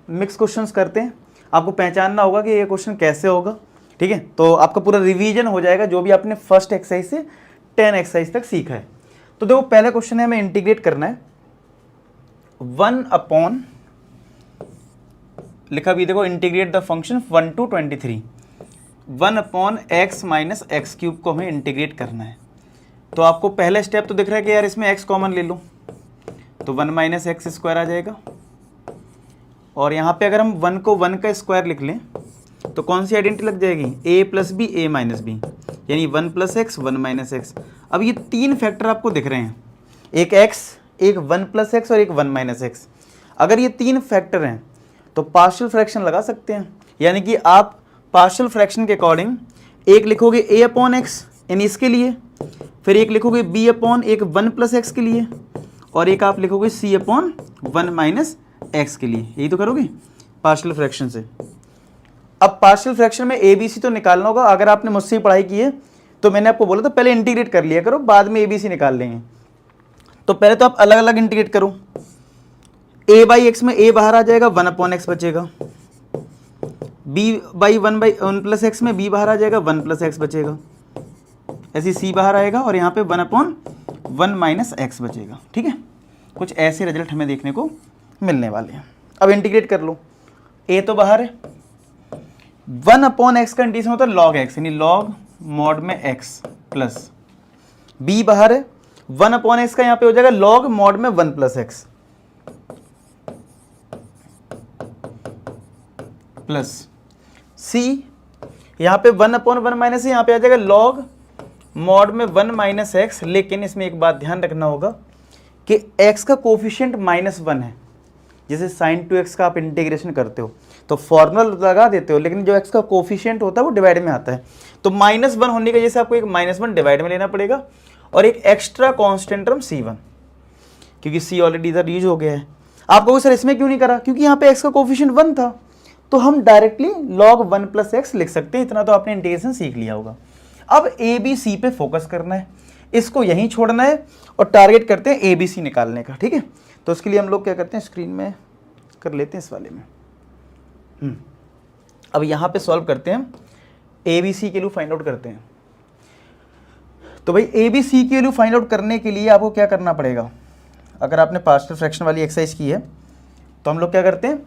Mix questions करते हैं, आपको पहचानना होगा कि ये क्वेश्चन कैसे होगा, ठीक है। तो आपका पूरा रिवीजन हो जाएगा जो भी आपने फर्स्ट एक्सरसाइज से 10 एक्सरसाइज तक सीखा है। तो देखो पहला क्वेश्चन है, हमें इंटीग्रेट करना है 1 अपॉन, लिखा भी देखो, integrate the function 1 to 23, 1 upon x minus x cube को हमें इंटीग्रेट करना है। तो आपको पहला स्टेप तो दिख रहा है कि यार इसमें x कॉमन ले लो, तो 1 माइनस एक्स स्क्वायर आ जाएगा। और यहाँ पे अगर हम 1 को 1 का स्क्वायर लिख लें तो कौन सी आइडेंटिटी लग जाएगी, a plus B a minus B, यानी 1 प्लस एक्स 1 माइनस एक्स। अब ये तीन फैक्टर आपको दिख रहे हैं, एक x, एक 1 प्लस एक्स और एक 1 माइनस एक्स। अगर ये तीन फैक्टर हैं तो पार्शियल फ्रैक्शन लगा सकते हैं, यानी कि आप पार्शियल फ्रैक्शन के अकॉर्डिंग एक लिखोगे a अपॉन एक्स यानी इसके लिए, फिर एक लिखोगे b अपॉन एक 1 प्लस एक्स के लिए, और एक आप लिखोगे c अपॉन 1 माइनस एक्स के लिए। यही तो करोगे पार्शियल फ्रैक्शन से। अब पार्शियल फ्रैक्शन में ABC तो निकालना होगा। अगर आपने मुझसे पढ़ाई की है तो मैंने आपको बोला था पहले इंटीग्रेट कर लिया करो, बाद में ABC निकाल लेंगे। तो पहले तो आप अलग अलग इंटीग्रेट करो। a बाई एक्स में a बाहर आ जाएगा, 1 अपॉन एक्स बचेगा। b बाई 1 प्लस एक्स में b बाहर आ जाएगा, 1 प्लस एक्स बचेगा। ऐसे c बाहर आएगा और यहाँ पे 1 अपॉन 1 माइनस एक्स बचेगा, ठीक है। कुछ ऐसे रिजल्ट हमें देखने को मिलने वाले हैं। अब इंटीग्रेट कर लो, a तो बाहर है, 1 अपॉन एक्स का इंटीग्रेशन होता है लॉग एक्स, यानी लॉग मॉड में x प्लस, b बाहर है, 1 अपॉन एक्स का यहाँ पे हो जाएगा लॉग मॉड में 1 प्लस एक्स प्लस c, यहाँ पे 1 अपॉन 1 माइनस, यहाँ पे आ जाएगा लॉग मॉड में 1 माइनस एक्स। लेकिन इसमें एक बात ध्यान रखना होगा कि x का कोफिशिएंट -1 है। जैसे sin 2x का आप इंटीग्रेशन करते हो तो फॉर्मूला लगा देते हो, लेकिन जो x का कोफिशिएंट होता है वो डिवाइड में आता है। तो -1 होने की वजह से आपको एक -1 डिवाइड में लेना पड़ेगा और एक एक्स्ट्रा कॉन्स्टेंट टर्म c1, क्योंकि c ऑलरेडी इधर यूज हो गया है। आप कहोगे सर इसमें क्यों नहीं करा, क्योंकि यहाँ पे x का कोफिशिएंट 1 था, तो हम डायरेक्टली log 1 प्लस एक्स लिख सकते हैं। इतना तो आपने इंटीग्रेशन सीख लिया होगा। अब ABC पे फोकस करना है, इसको यहीं छोड़ना है और टारगेट करते हैं ABC निकालने का, ठीक है। तो उसके लिए हम लोग क्या करते हैं, स्क्रीन में कर लेते हैं इस वाले में। अब यहाँ पे सॉल्व करते हैं, ABC की वैल्यू फाइंड आउट करते हैं। तो भाई ABC की वैल्यू फाइंड आउट करने के लिए आपको क्या करना पड़ेगा, अगर आपने पार्शियल फ्रैक्शन वाली एक्सरसाइज की है तो हम लोग क्या करते हैं,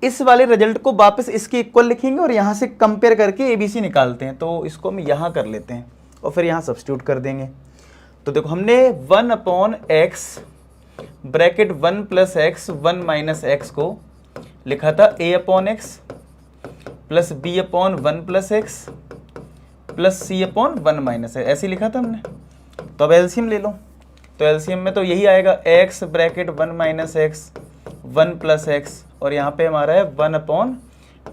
इस वाले रिजल्ट को वापस इसके इक्वल लिखेंगे और यहाँ से कंपेयर करके ABC निकालते हैं। तो इसको हम यहाँ कर लेते हैं और फिर यहाँ सब्स्टिट्यूट कर देंगे। तो देखो हमने 1 upon x bracket 1 plus x 1 minus x को लिखा था a upon x plus b upon 1 plus x plus c upon 1 minus x, ऐसे लिखा था हमने। तो अब एलसीएम ले लो, तो एलसीएम में तो यही आएगा x bracket 1 minus x 1 plus x, और यहाँ पे हमारा है 1 upon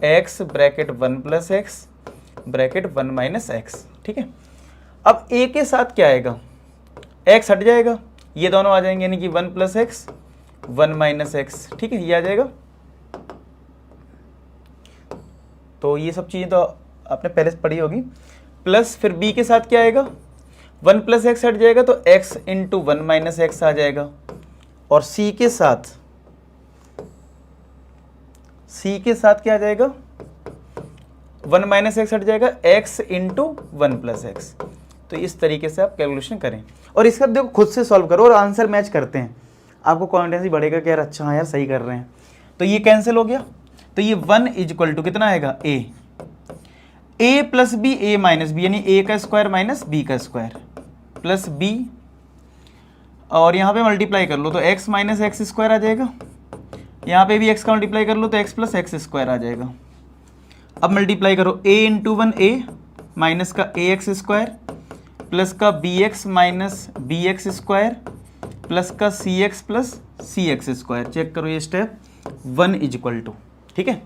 x bracket 1 plus x bracket 1 minus x, ठीक है। अब a के साथ क्या आएगा, x हट जाएगा, ये दोनों आ जाएंगे, यानी कि 1 प्लस एक्स 1 माइनस एक्स, ठीक है, ये आ जाएगा। तो ये सब चीज़ें तो आपने पहले से पढ़ी होगी। प्लस फिर b के साथ क्या आएगा, 1 प्लस एक्स हट जाएगा तो x इंटू 1 माइनस एक्स आ जाएगा, और c के साथ क्या आ जाएगा, 1 माइनस एक्स हट जाएगा, x इंटू 1 प्लस एक्स। तो इस तरीके से आप कैलकुलेशन करें और इसका देखो खुद से सॉल्व करो और आंसर मैच करते हैं, आपको कॉन्फिडेंस बढ़ेगा कि यार अच्छा हाँ यार सही कर रहे हैं। तो ये कैंसिल हो गया, तो ये 1 इक्वल टू कितना आएगा, a plus B a minus B, यानी a का स्क्वायर माइनस b का स्क्वायर प्लस b, और यहाँ पे मल्टीप्लाई कर लो तो x माइनस एक्स स्क्वायर आ जाएगा, यहाँ पे भी x का मल्टीप्लाई कर लो तो x प्लस एक्स स्क्वायर आ जाएगा। अब मल्टीप्लाई करो a इंटू 1 a माइनस का ax स्क्वायर प्लस का bx minus bx square plus का cx plus cx square. Check करो ये स्टेप, 1 इक्वल टू, ठीक है।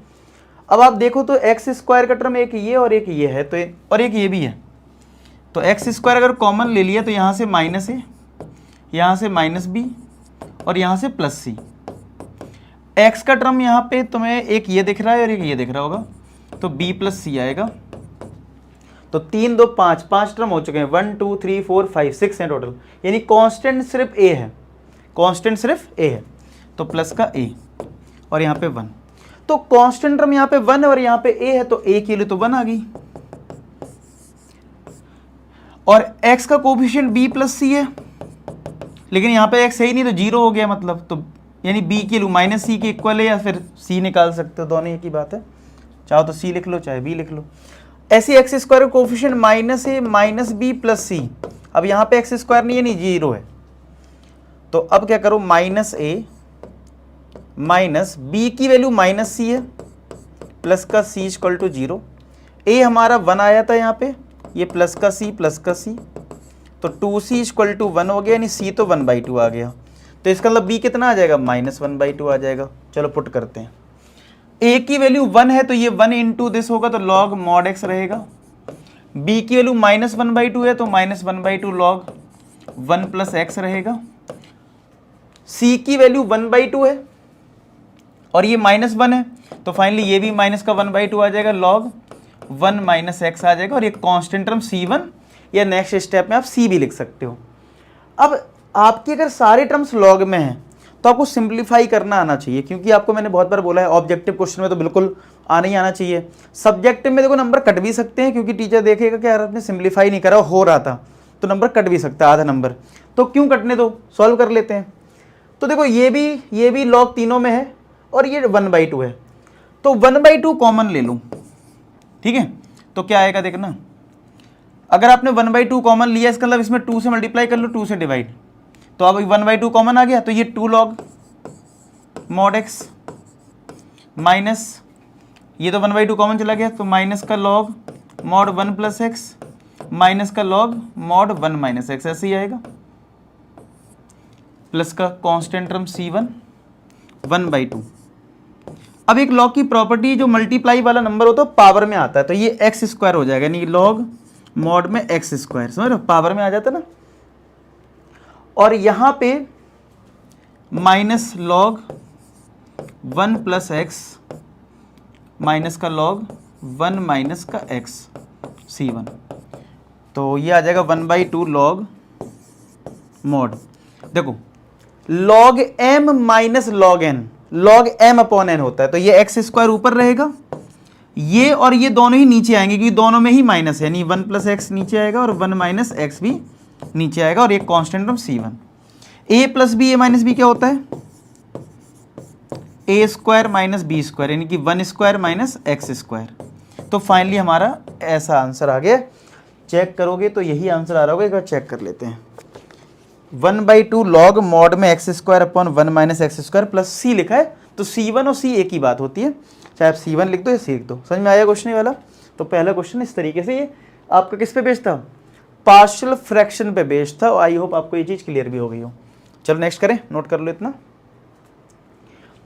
अब आप देखो तो एक्स स्क्वायर का टर्म एक ये और एक ये है, तो और एक ये भी है, तो एक्स स्क्वायर अगर कॉमन ले लिया तो यहाँ से माइनस ए, यहाँ से माइनस बी और यहाँ से प्लस सी। एक्स का टर्म यहाँ पे तुम्हें एक ये दिख रहा है और एक ये दिख रहा होगा, तो b प्लस सी आएगा। तो 3 2 5 5 टर्म हो चुके हैं, 1 2 3 4 5 6 हैं टोटल, यानी कांस्टेंट सिर्फ a है, कांस्टेंट सिर्फ a है, तो प्लस का a और यहाँ पे 1। तो कांस्टेंट टर्म यहाँ पे 1 और यहाँ पे a है, तो a की वैल्यू तो 1 आ गई, और x का कोफिशिएंट b प्लस c है, लेकिन यहाँ पे x है ही नहीं तो 0 हो गया, मतलब तो यानी b की वैल्यू माइनस सी के इक्वल है, या फिर c निकाल सकते हो, दोनों एक ही बात है, चाहो तो c लिख लो चाहे b लिख लो। ऐसे एक्स स्क्वायर का coefficient minus a minus b plus c, अब यहाँ पे एक्स स्क्वायर नहीं है, नहीं 0 है, तो अब क्या करो, माइनस a माइनस बी की वैल्यू माइनस सी है प्लस का c इक्वल टू 0, a हमारा 1 आया था यहाँ पे, ये प्लस का c, तो 2c इक्वल टू 1 हो गया, यानी c तो 1/2 आ गया, तो इसका मतलब b कितना आ जाएगा, -1/2 आ जाएगा। चलो पुट करते हैं, a की वैल्यू 1 है तो ये 1 इंटू दिस होगा, तो log mod x रहेगा, b की वैल्यू -1/2 है तो -1/2 log 1 प्लस एक्स रहेगा, c की वैल्यू 1/2 है और ये -1 है, तो फाइनली ये भी माइनस का 1/2 आ जाएगा, log 1 माइनस एक्स आ जाएगा, और ये कांस्टेंट टर्म c1, या नेक्स्ट स्टेप में आप c भी लिख सकते हो। अब आपकी अगर सारे टर्म्स लॉग में हैं तो आपको सिंप्लीफाई करना आना चाहिए, क्योंकि आपको मैंने बहुत बार बोला है ऑब्जेक्टिव क्वेश्चन में तो बिल्कुल आना ही आना चाहिए। सब्जेक्टिव में देखो नंबर कट भी सकते हैं, क्योंकि टीचर देखेगा कि यार आपने सिंप्लीफाई नहीं करा, हो रहा था, तो नंबर कट भी सकता है, आधा नंबर, तो क्यों कटने दो, सॉल्व कर लेते हैं। तो देखो ये भी लॉग तीनों में है और ये 1/2 है, तो 1/2 कॉमन ले लूँ, ठीक है, तो क्या आएगा देखना, अगर आपने 1/2 कॉमन लिया इसका मतलब इसमें 2 से मल्टीप्लाई कर लो, 2 से डिवाइड, तो अब 1/2 कॉमन आ गया, तो ये 2 log mod x माइनस ये तो 1/2 कॉमन चला गया, तो माइनस का log mod 1 plus x minus का log mod 1 माइनस एक्स, ऐसे ही आएगा, प्लस का कांस्टेंट टर्म c1 1/2। अब एक log की प्रॉपर्टी जो मल्टीप्लाई वाला नंबर होता है पावर में आता है, तो ये एक्स स्क्वायर हो जाएगा, यानी log mod में एक्स स्क्वायर, समझ रहे हो, पावर में आ जाता है ना, और यहां पे minus log 1 plus x minus का log 1 माइनस का x c1, तो ये आ जाएगा 1/2 log mod। देखो log m minus log n, log m upon n होता है, तो ये एक्स स्क्वायर ऊपर रहेगा, ये और ये दोनों ही नीचे आएंगे, क्योंकि दोनों में ही माइनस है, यानी 1 प्लस एक्स नीचे आएगा और 1 माइनस एक्स भी नीचे आएगा, और ये constant term c1। a plus B, a minus B क्या होता है, a square minus B square, यानी कि 1 स्क्वायर माइनस एक्स स्क्वायर। तो फाइनली हमारा ऐसा आंसर आ गया, चेक करोगे तो यही आंसर आ रहा होगा, एक बार चेक कर लेते हैं। 1/2 log mod में x square upon 1 minus X square plus c लिखा है, तो c1 और c एक ही बात होती है, चाहे आप c1 लिख दो या c लिख दो। समझ में आया क्वेश्चन वाला? तो पहला क्वेश्चन इस तरीके से, ये आपका किस पे बेस्ड था, पार्शियल फ्रैक्शन पे बेस्ड था, और आई होप आपको ये चीज़ क्लियर भी हो गई हो। चलो नेक्स्ट करें, नोट कर लो इतना।